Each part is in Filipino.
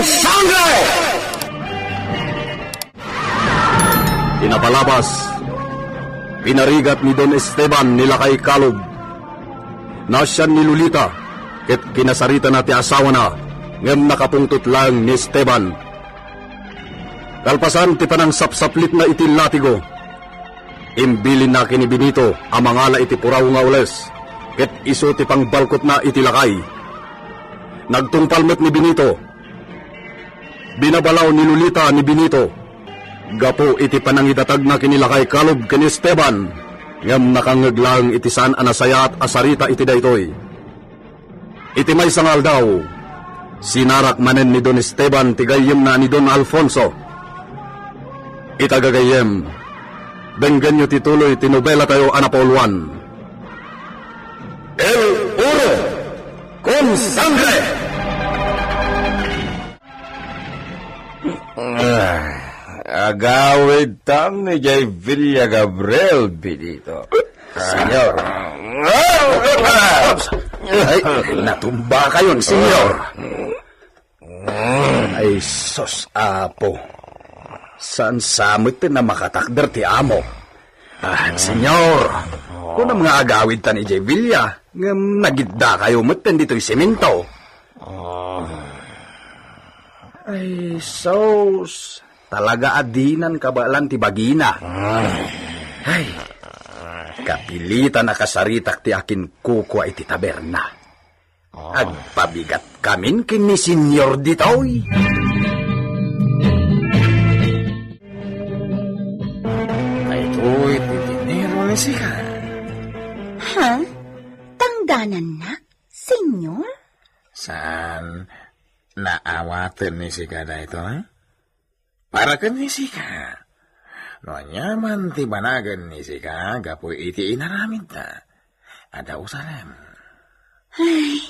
sangre! Pinapalabas, pinarigat ni Don Esteban nila kay Caleb. Nasyan ni Lolita, ket kinasarita na ti asawa na, ngem nakapungtot lang ni Esteban. Kalpasan ti panang sapsaplit na iti latigo. Imbilin na kini Benito ang mangala iti puraw nga ules, ket iso ti pangbalkot na iti lakay. Nagtungpalmet ni Benito. Binabalaw ni Lolita ni Benito. Gapo iti panangitatag na kinilakay Caleb ken Esteban, ngam nakangeglang iti saan anasaya at asarita iti daytoy. Iti may sangal daw, sinarak manen ni Don Esteban tigayem na ni Don Alfonso. Itagagayem, benggan nyo tituloy tinobela tayo anapolwan. El Oro con Sangre! Agawid tam ni Jay Villa Gabriel, Benito. Senyor. Ay, natumba kayon, senyor. Ay, sos, apo. Saan samit na makatakder ti amo? Senyor, kung na mga agawid ta ni Jay Villa, nagidda kayo mutin dito'y semento. Ay, sos, talaga adinan kabalan ti bagina. Ay, kapilitan na kasaritak ti akin kukwa iti taberna. Agpabigat kamin kini senyor ditoy. Uy, titinero ni siya. Ha? Tangganan na, senyor? Saan naawatan ni siya na ito, ha? Para ka ni siya. No nyaman ti banagan ni siya, gapoy iti inaramid na. Ada usalam. Ay,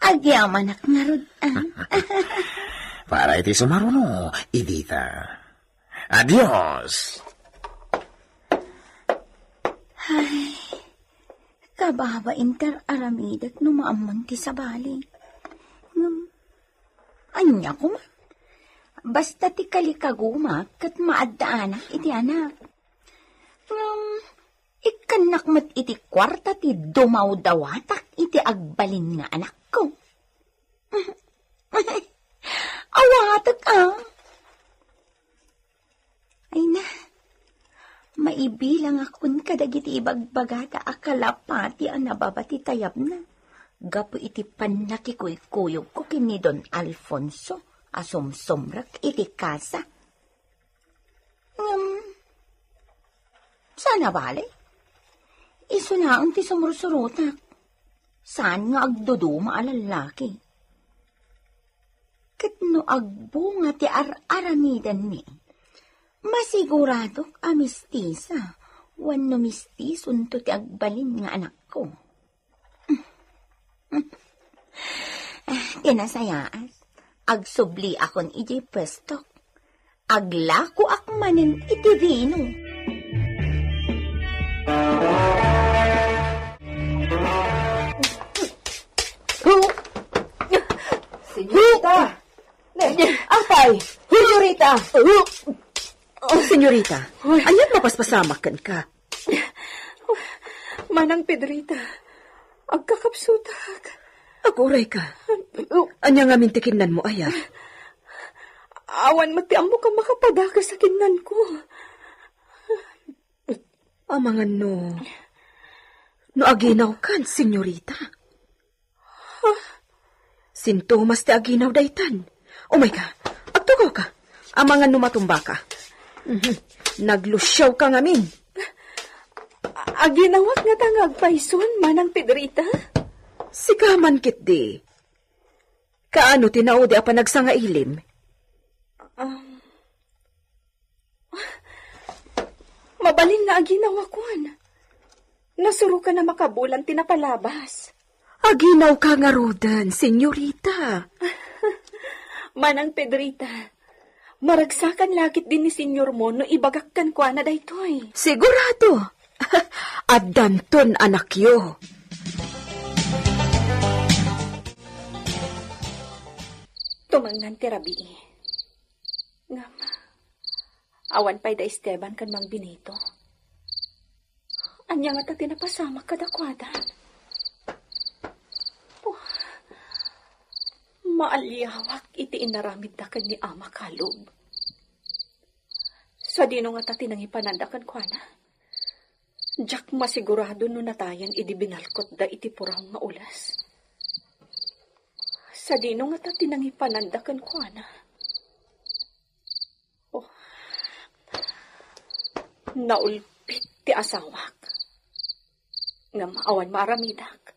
agyaman ak nga rod. Para iti sumaruno, idita. Adios! Ay, kababa inter-aramidat numaamon ti sabali. Anya ko ma? Basta ti kalikagumak kat maaddaanak iti anak. Ikanak mat iti kwarta ti dumaw-dawatak iti agbalin nga anak ko. Awatak Ay na, maibilang akon kadagiti ibagbagata akalapati ang nababati tayab na. Gapo iti panakikuy-kuyog ko kini Don Alfonso, asumsumrak iti kasa. Sana bale? Iso na ang ti sumursurutak. Saan nga agduduma alalaki? Kat no agbunga ti aramidan ni, masiguradok amistisa, wano mistisun to ti agbalin nga anak ko. Tinasayaas, agsubli akon iti pwestok, aglako akmanen iti vino. Senyorita! Apay! Senyorita! Senyorita, anyat mapaspasamakan ka. Manang Pedrita, agkakapsutak. Aguray ka. Anya nga mintikinan mo, aya. Awan matiam mo ka makapadaka sa kinan ko. Amangan no. No aginaw kan, senyorita. Sintomas ti aginaw daytan. Umay ka, agtugaw ka. Amangan no matumba ka. Naglusyaw ka ngamin. Aginawak nga tangag paison, Manang Pedrita? Sigaman kit di. Kaano tinaudi apa nagsangailim? Mabalin na aginawakon. Nasuro ka na makabulan tinapalabas. Aginaw ka nga rodan, senyorita. Manang Pedrita, maragsakan lakit din ni senyor mo no ibagakkan ko na daytoy. Sigurado. At danton anak yo. Tumangan ti Rabii. Ngam, awan pa'y da Esteban kan Mang Benito. Anya nga ta tinapasama kadakwadan. Oh, maalyawak iti inaramid da kan ni Ama Kalob. Sa dino nga ta tinangipanandakan kwa na. Jack masigurado no natayan idibinalkot da iti puraw nga ulas. Sa dino nga ta tinangipanandakan kwa na. Oh, naulpit ti asawak. Nga maawan maramidak.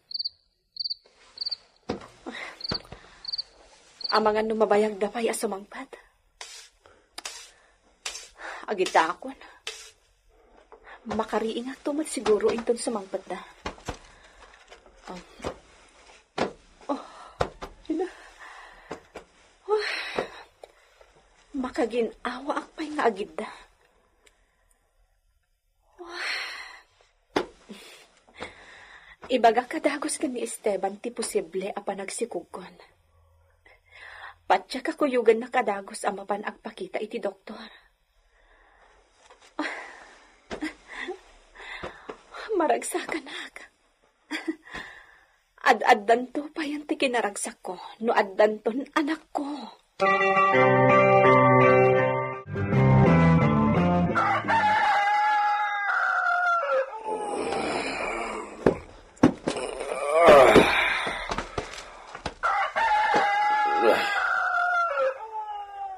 Amangan numabayag dapay asumangpad. Agita akon. Makariingat tumad siguro inton sumangpad na. Makaginawa akpay nga agida. Ibaga kadagos ka ni Esteban ti posible apa nagsikugkon. Patya kakuyugan na kadagos ang mapan agpakita iti doktor. Maragsakan aga. Ad-addan to pa yan ti kinaragsak ko no addan ton anak ko.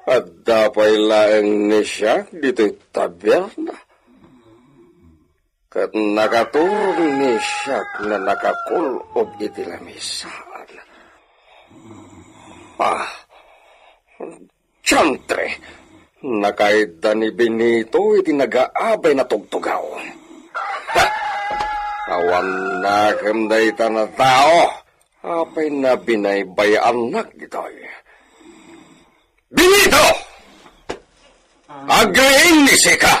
At dapay laeng ni siya dito'y taberna. Kat nakaturong ni siya na nakakulob iti lamisaan. Tiyantre, nakaida ni Benito iti nagaabay na tugtugaw. Awan na kamday na tao, apay na binaybay anak dito'y. Benito! Agreeing ni Sika!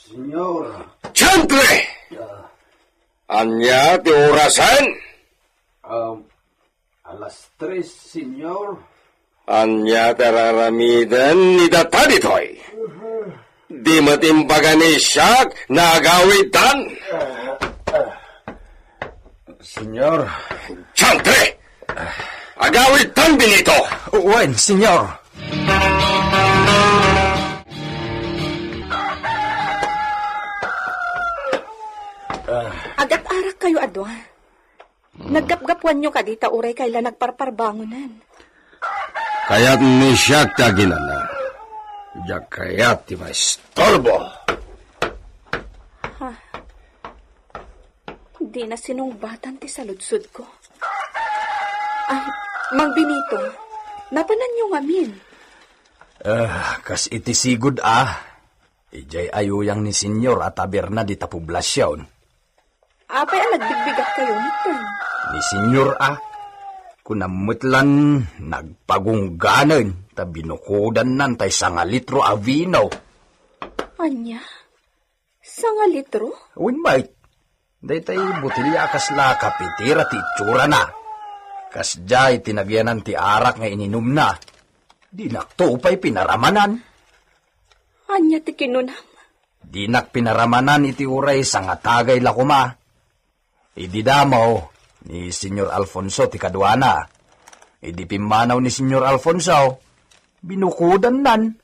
Senyor. Siyempre! Anya ti orasan? Alas 3, senyor. Anya tararamidan ni Dataditoy. Di matimbagan ni Siak na agawitan. Senyor. Siyempre! Agawitan, Benito! Wen, senyor. Agat-arak kayo, adwa. Naggapgapuan nyo kadita uray kayla nagparparbangunan. Kaya't ni Siak taginan na. Diyak kayat ti maistorbo. Di na sinungbatan ti saludsud ko. Mang Benito, napanan nyo ngamin. Kas iti sigud Ijay ayuyang ni senyor at taberna di ta poblasyon. Apay ang nagbigbigat kayo nito. Ni senyor kunamutlan nagpagungganan ta binukodan nan tay 1 litro a vino. Anya? 1 litro? Uy, mate. Daytay butilya kasla kapitira ti itsura na. Kas jay tinagyanan ti arak nga ininom na. Di naktupay pinaramanan. Anya ti kinunam? Di nak pinaramanan iti uray sa nga tagay lakuma. Idi damaw ni Senyor Alfonso ti kadwana. Idi pimanaw ni Senyor Alfonso. Binukudan nan.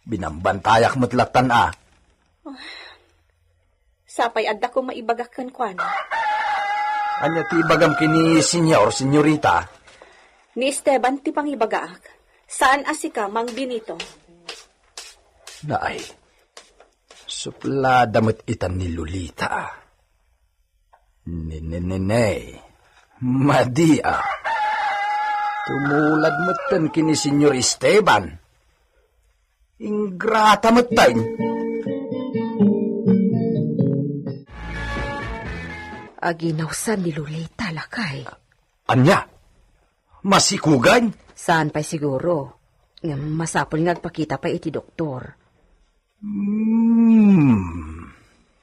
Binambantayak mutlatan Sapay adda ko maibagakan kwa na. Anya ti ibagam kini senyorita. Ni Esteban ti pangibagaak. Saan asika, Mang Benito? Naay, supla damit itan ni Lolita. Nenenenay, madia. Tumulad matan kini Senyor Esteban. Ingrata matan. Aginawsan ni Lolita lakay. Anya? Masikugan? Saan pa'y siguro? Nga masapol nga agpakita pa iti doktor.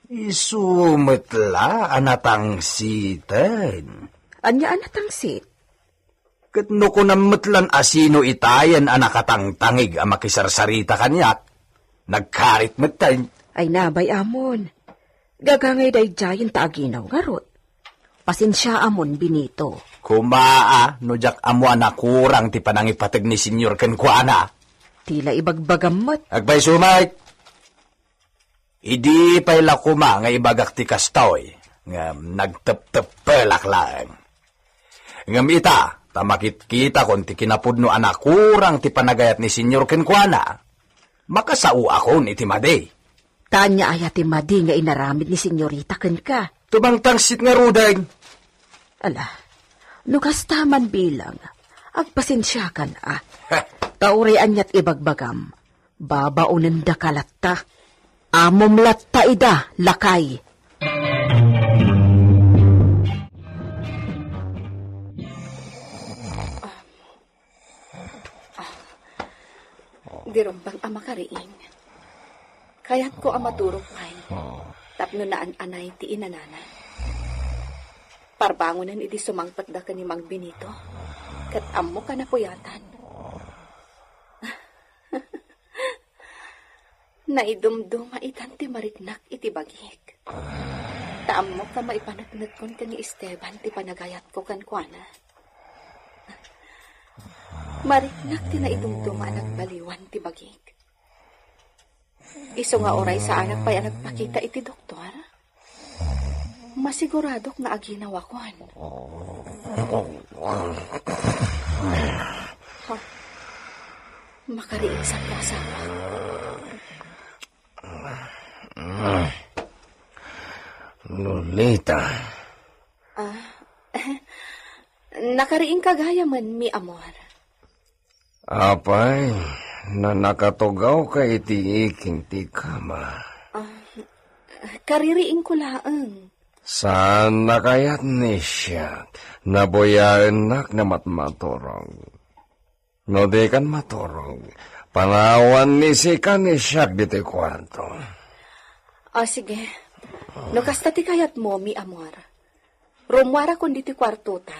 Isumetla anatang sitan. Anya anatangsit. Katno ko namatlan asino itayan nakatangtangig ang makisarsarita kanyak. Nagkarit matay. Ay nabay amon. Gagangay day jayin taaginaw ngarot. Pasensya amon Benito. Kumaa, no jak amo kurang ti panangipatag ni Senyor Kenkwana. Tila ibagbagamot. Agbay sumay. Idi pa'y lakuma nga ibagak ti kastoy. Nga nagtep-tepelak lang. Ngam ita, tamakit kita kung ti kinapudno kurang ti panagayat ni Senyor Kenkwana. Makasao ako ni Timade. Tanya aya ti madi nga inaramid ni Senyorita Kenka. Tumangtangsit nga rudag. Ala, nukas taman bilang. Agpasensya ka na. Taurean niya't ibagbagam. Babaunan da kalatta. Amom latta ida, lakay. Dirumbang amakariing. Kaya't ko amaturok ay. Tapno naan anay ti inanana. Parbangonan iti sumangpat da ka ni Mang Benito. Kat amo ka na puyatan. Naidumduma itan ti mariknak iti bagik. Taammo ka maipanagnag kon ka ni Esteban ti panagayat ko kankwana. Mariknak ti naidumduma nagbaliwan ti bagik. Iso nga oray sa anak pa'y nagpakita iti doktor. Masiguradok na aginawa kon. Makariisan ka asawa. Lolita. Nakariing kagaya man, mi amor. Apay, na nakatugaw ka iti iking ti kama. Kaririing ko laang. Saan na kaya't ni siya naboyaan na matmaturong. No di kan maturong, panawan ni si siyak dito kwarto. Sige. No kasta ti kayat mo, mi amor. Rumwara kon diti kwarto ta.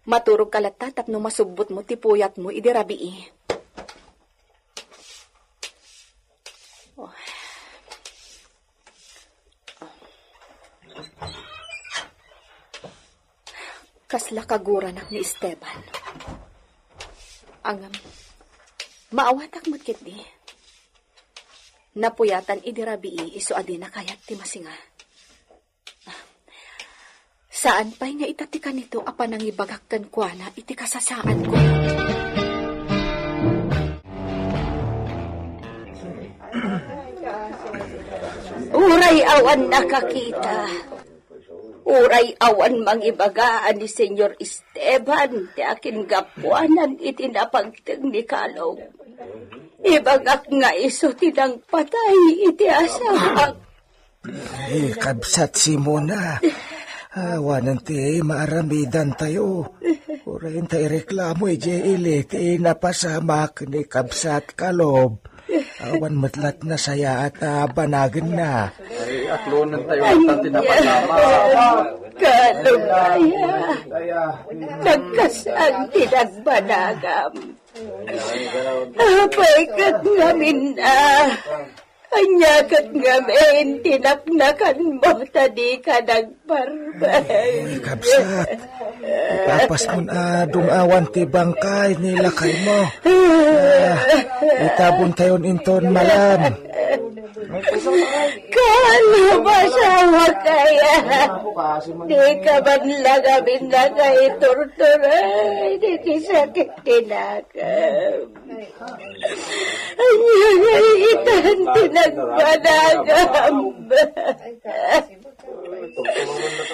Maturog kalata tapno masubot mo ti puyat mo idirabii. Kasla kaguranak ni Esteban. Ang maawatak matkit di. Napuyatan idirabii iso adi na kayat ti masinga. Saan pa'y nga itatikan nito apan ang ibagakkan kwa na iti kasasaan ko. Uray awan nakakita. Uray awan mangibagaan ni Senyor Esteban ti akin gapuanan iti napagteng ni Kalaw. Ibagak nga iso tinang patay iti asawa. Ay, kabsat si Mona. Awanan ti maaramidan tayo. Urayin tayo reklamo ili ti napasamak ni kabsat Kalob. Awan matlat na saya at banagan na. Ay, atlonan tayo at tinapasama. Kalugaya. Nagkasang tinagbanagam. Apay kat ngamin na. Anyakat ngamin, tinapnakan mo, tadi ka nagparbay. Kabsat, ipapas mo na dumawan ti bangkay nilakay mo. Itabon tayo inton malam. Kala ba sawa kaya? Di ka man lagabin na kay torturay, di ti sakit tinakam. Anyagay itan tinagbanagam.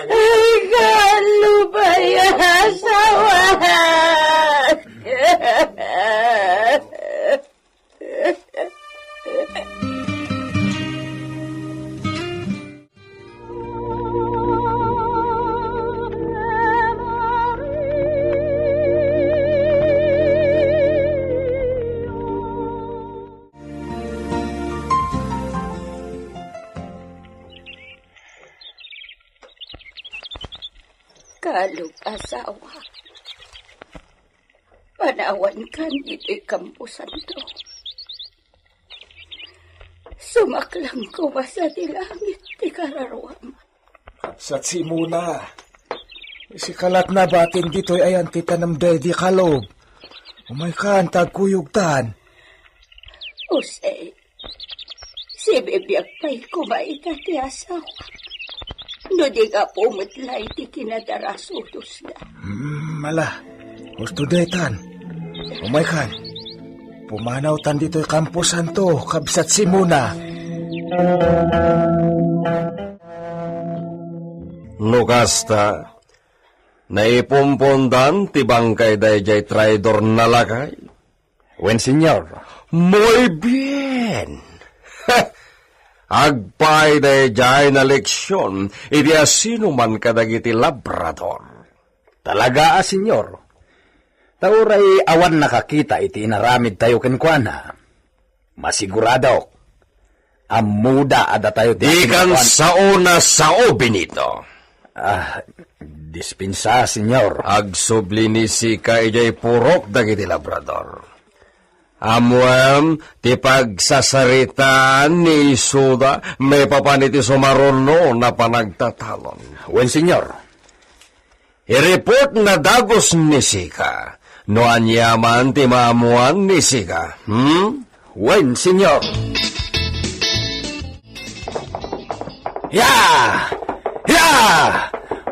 Ay, kalo ba yung asawa? Kalog asawa. Panawan ka dito'y kampusan to. Sumaklang ko ba sa dilangit ti kararwam? Kapsat si Muna. Si kalat na batin dito'y ayan ti tanam di Kalob. Umay ka ang tagkuyugtan. Use, si bibiyag pa'y kumaita ti asawa. No di ka pumutlay ti kinadarasutos na. Mala, gusto detan. Umay kan. Pumanaw tan dito'y kampusan to, kabsat si Muna. Nukasta, naipumpundan ti bangkay dayjay traidor na lakay. Wen, senyor. Muy bien. Agpay dayjay na leksyon, iti asino man kadagiti labrador. Talaga, senyor. Tauray awan nakakita iti inaramid tayo kenkwana. Masigurado. Amuda ada tayo Di kan sao na sao, Benito. Dispensa, senyor. Agsubli ni Sika ijay purok dagiti labrador. Amuam, ti pagsasaritaan ni Isuda, may papaniti sumaruno na panagtatalon. Wen, senyor. I-report na dagos ni Sika, no anyaman ti maamuan ni Sika. Wen, senyor. Ya! Ya!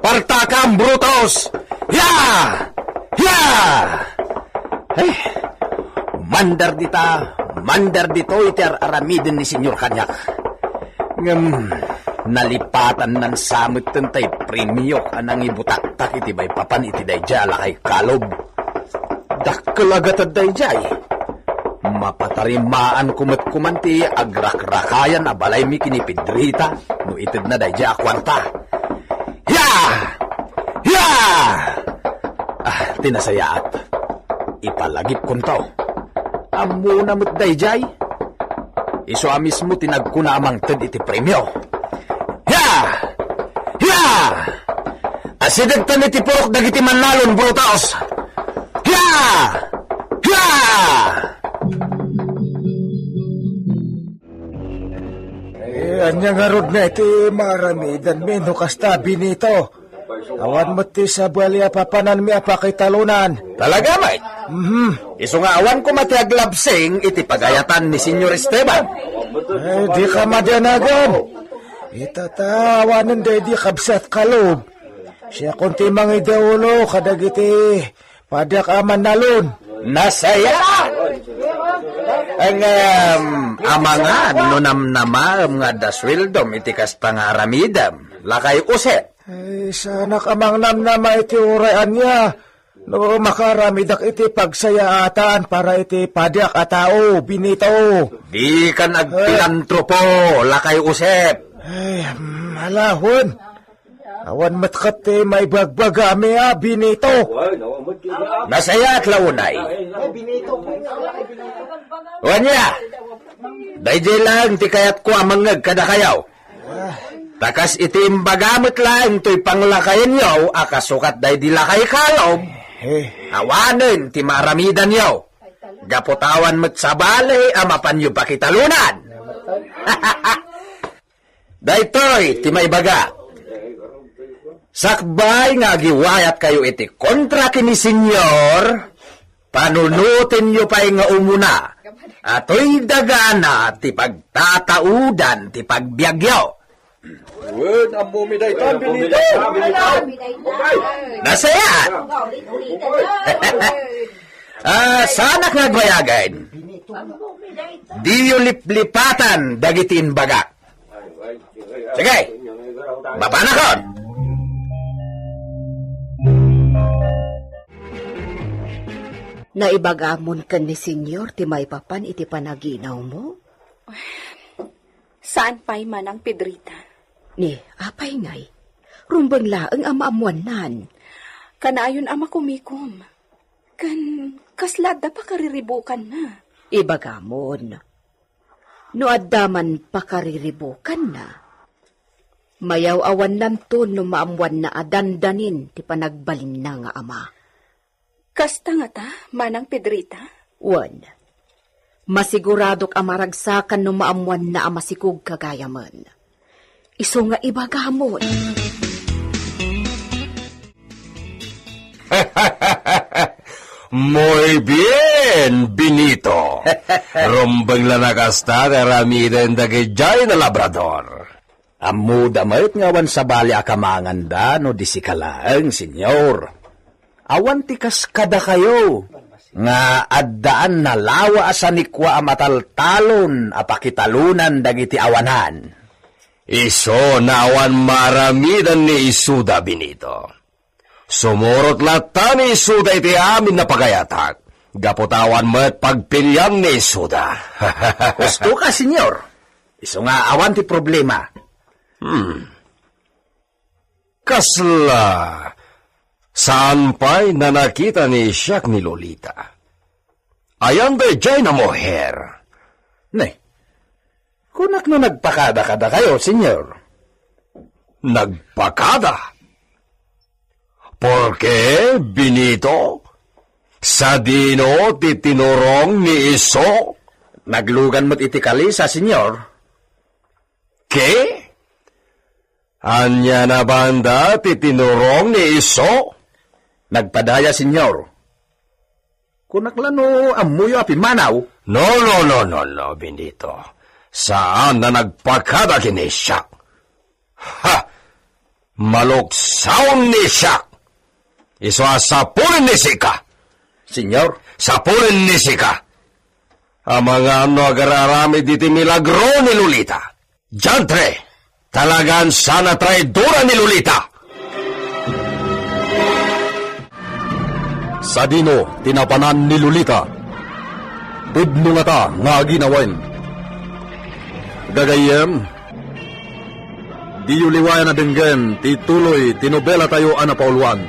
Partakam, brutos! Ya! Ya! Mandar dito iti aramidin ni Senyor Kanyak. Nalipatan ng samit tentay premio anang ibutaktak iti bay papan iti dayjala kay Kalob. Dakkel agatad dayjay. Mapatarimaan kumat-kumanti agrak-rakayan abalay mi kinipidrita no itid na dayjay akwarta. Ya! Ya! Tinasayaat. Ipalagip kunto. Amo na mo't dayjay. Iso amis mo tinagkuna amang ted iti premyo. Ya! Ya! Asidagtan iti purok dagiti manlalon, brutos! Ya! Ya! Anyang arod na iti maramidan mi, no kasta Benito. Awan mo ti sa buwalya papanan mi apakitalunan. Talaga, mate? Iso nga awan ko matiaglabsing iti pagayatan ni Senyor Esteban. Di ka madanagan. Itatawanan di kabsat Kalob. Siya kunti mga idaulo kadagiti padak aman nalon. Nasaya! Ang amangan no namnamam nga daswildom iti kasta nga aramidam. Lakay uset. Sana kamang namnama iti urayan niya. No makaramidak iti pagsayaatan para iti padak a tao, Benito. Di ka nagpilantropo, lakay usep. Malahon. Awan matkat may bagbagami Benito. Nasaya at launay. Wanya, dayjay lang ti kayat ko amangag kada kayaw. Takas iti imbagamit lang to'y panglakayan yaw, akasukat day di lakay Kalob. Awanin ti maramidan yaw. Gaputawan mo't sa balay, amapan yu pakitalunan. Daytoy, ti may baga. Sakbay nga giwayat kayo iti kontra kini senyor, panunutin yu pa'y nga umuna. Ato'y dagana ti pagtataudan ti pagbiagyaw. Nasaya! Sana nga gwayagan. Di yu liplipatan dagitin baga. Sige, bapanakon! Naibagamon ka ni Senyor ti may papan iti panaginaw mo? Saan pa'y manang Pedrita? Ni, apay ngay. Rumbang laang amaamuan nan. Kanayon ama kumikom. Kaslada pa kariribukan na. Ibagamon. No addaman pa kariribukan na. Mayaw awan nanton no maamwan na adandanin ti panagbalin na nga ama. Kasta nga ta, Manang Pedrita? Wan, masiguradok amaragsakan no maamwan na amasikog kagayaman. Iso nga ibagamon. Muy bien, Benito. Rumbang la nakasta karamiden dagijay na labrador. Ammo damayot ngawan sa bali akamanganda no di si kalaeng, senyor. Awan tikas kada kayo. Nga addaan na lawa asanikwa amataltalon apakitalunan dagiti awanan. Iso na awan maramidan ni Isuda, Benito. Sumurot lata ni Isuda iti amin na pagayatak. Gaputawan mo't pagpilyan ni Isuda. Gusto ka, senyor. Iso nga awan ti problema. Kasla, saan pa'y na nakita ni Siak ni Lolita? Ayan ba dyan na moher? Ne, kunak no nagpakada-kada kayo, senyor. Nagpakada? Porke, Benito? Sa dino titinurong ni Iso? Naglugan mo't itikali sa senyor. Ke? Anya na banda titinurong ni Iso? Nagpadaya, senyor. Kunaklano amuyo api manaw. No, Benito. Saan na nagpakada kini Siak? Ha! Maluksaon ni Siak! Iso asapunin ni Sika! Senyor, Sapunin ni Sika! Ang mga ano agararami diti milagro ni Lolita. Jantre! Talagang sana traidora ni Lolita! Sa dino, tinapanan ni Lolita. Pudno nga ta, nga ginawain. Gagayem, di yuliwayan na dinggen, tituloy, tinobela tayo anapauluan.